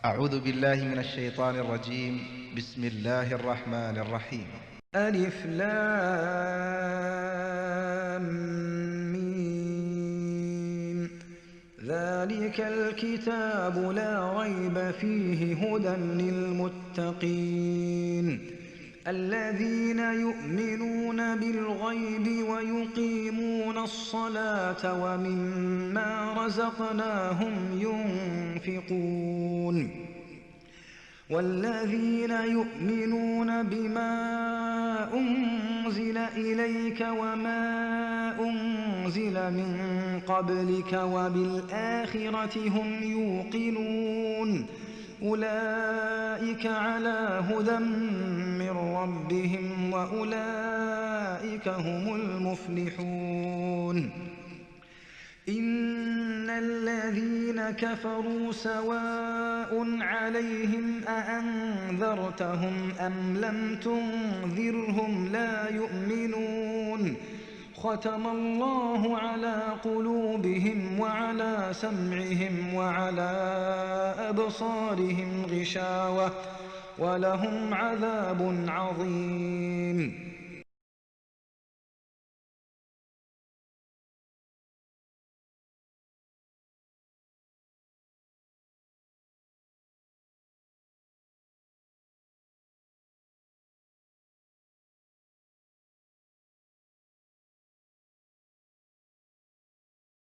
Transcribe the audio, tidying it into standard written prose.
أعوذ بالله من الشيطان الرجيم. بسم الله الرحمن الرحيم. ألف لام ميم. ذلك الكتاب لا ريب فيه هدى للمتقين الذين يؤمنون بالغيب ويقيمون الصلاة ومما رزقناهم ينفقون والذين يؤمنون بما أنزل إليك وما أنزل من قبلك وبالآخرة هم يوقنون أولئك على هدى من ربهم وأولئك هم المفلحون. إن الذين كفروا سواء عليهم أأنذرتهم أم لم تنذرهم لا يؤمنون ختم الله على قلوبهم وعلى سمعهم وعلى أبصارهم غشاوة ولهم عذاب عظيم.